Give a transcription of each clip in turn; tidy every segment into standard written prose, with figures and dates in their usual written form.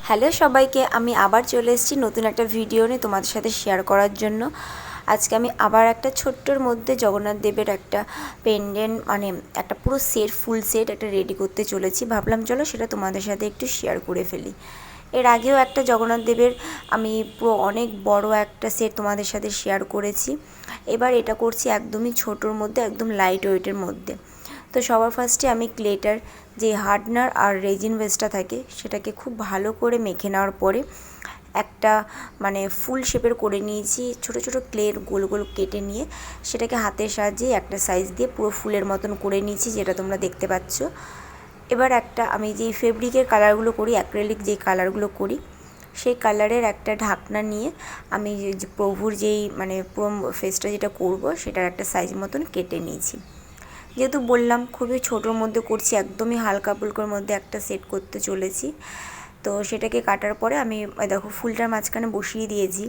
Hello সবাইকে, আমি আবার চলে এসেছি নতুন একটা ভিডিও নিয়ে তোমাদের সাথে শেয়ার করার জন্য। আজকে আমি আবার একটা ছোট্টর মধ্যে জগন্নাথ দেবের একটা পেন্ডেন্ট মানে একটা পুরো সেট, ফুল সেট একটা রেডি করতে চলেছি। ভাবলাম চলো সেটা তোমাদের সাথে একটু শেয়ার করে ফেলি। এর আগেও একটা জগন্নাথ দেবের আমি পুরো অনেক বড় একটা সেট তোমাদের সাথে শেয়ার করেছি। এবার এটা করছি একদমই ছোটোর মধ্যে, একদম লাইট ওয়েটের মধ্যে। তো সবার ফার্স্টে আমি ক্লেটার যে হার্ডনার আর রেজিন ওয়েস্টটা থাকে সেটাকে খুব ভালো করে মেখে নেওয়ার পরে একটা মানে ফুল শেপের করে নিয়েছি। ছোট ছোট ক্লের গোল গোল কেটে নিয়ে সেটাকে হাতের সাহায্যে একটা সাইজ দিয়ে পুরো ফুলের মতন করে নিয়েছি, যেটা তোমরা দেখতে পাচ্ছ। এবার একটা আমি যেই ফেব্রিকের কালারগুলো করি, অ্যাক্রেলিক যেই কালারগুলো করি, সেই কালারের একটা ঢাকনা নিয়ে আমি যে প্রভুর যেই মানে পুরো ফেসটা যেটা করব সেটার একটা সাইজ মতন কেটে নিয়েছি। যেহেতু বললাম খুবই ছোটোর মধ্যে করছি, একদমই হালকা ফুলকার মধ্যে একটা সেট করতে চলেছি, তো সেটাকে কাটার পরে আমি দেখো ফুলটার মাঝখানে বসিয়ে দিয়েছি।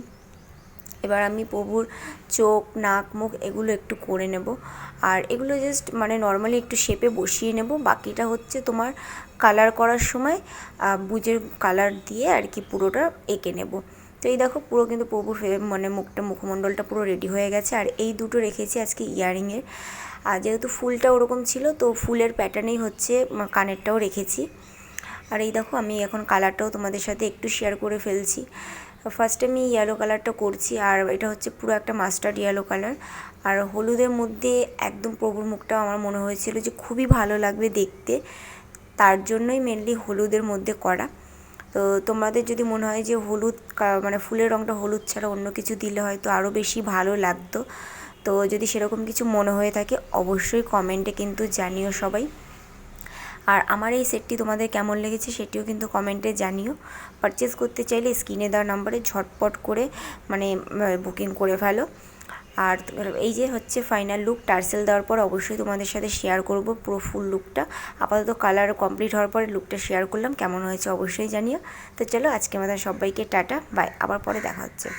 এবার আমি প্রভুর চোখ, নাক, মুখ এগুলো একটু করে নেব, আর এগুলো জাস্ট মানে নর্মালি একটু শেপে বসিয়ে নেব। বাকিটা হচ্ছে তোমার কালার করার সময় বুজের কালার দিয়ে আর কি পুরোটা এঁকে নেব। তো এই দেখো পুরো কিন্তু প্রভুর মানে মুখমণ্ডলটা পুরো রেডি হয়ে গেছে। আর এই দুটো রেখেছি আজকে ইয়ারিংয়ের, আর যেহেতু ফুলটা ওরকম ছিল তো ফুলের প্যাটার্নেই হচ্ছে কানেরটাও রেখেছি। আর এই দেখো আমি এখন কালারটাও তোমাদের সাথে একটু শেয়ার করে ফেলছি। ফার্স্টে আমি ইয়েলো কালারটা করছি, আর এটা হচ্ছে পুরো একটা মাস্টার্ড ইয়েলো কালার। আর হলুদের মধ্যে একদম প্রভুর মুখটা আমার মনে হয়েছিল যে খুবই ভালো লাগবে দেখতে, তার জন্যই মেনলি হলুদের মধ্যে করা। তো তোমাদের যদি মনে হয় যে হলুদ মানে ফুলের রঙটা হলুদ ছাড়া অন্য কিছু দিলে হয়তো আরও বেশি ভালো লাগতো, তো যদি সেরকম কিছু মনে হয়ে থাকে অবশ্যই কমেন্টে কিন্তু জানিও সবাই। আর আমার এই সেটটি তোমাদের কেমন লেগেছে সেটিও কিন্তু কমেন্টে জানিও। পারচেস করতে চাইলে স্ক্রিনে দেওয়া নাম্বারে ঝটপট করে মানে বুকিং করে ফেলো। আর এই যে হচ্ছে ফাইনাল লুক, টার্সেল দেওয়ার পর অবশ্যই তোমাদের সাথে শেয়ার করব পুরো ফুল লুকটা। আপাতত কালার কমপ্লিট হওয়ার পরে লুকটা শেয়ার করলাম, কেমন হয়েছে অবশ্যই জানিও। তো চলো আজকে আমাদের সবাইকে টাটা বাই, আবার পরে দেখা হচ্ছে।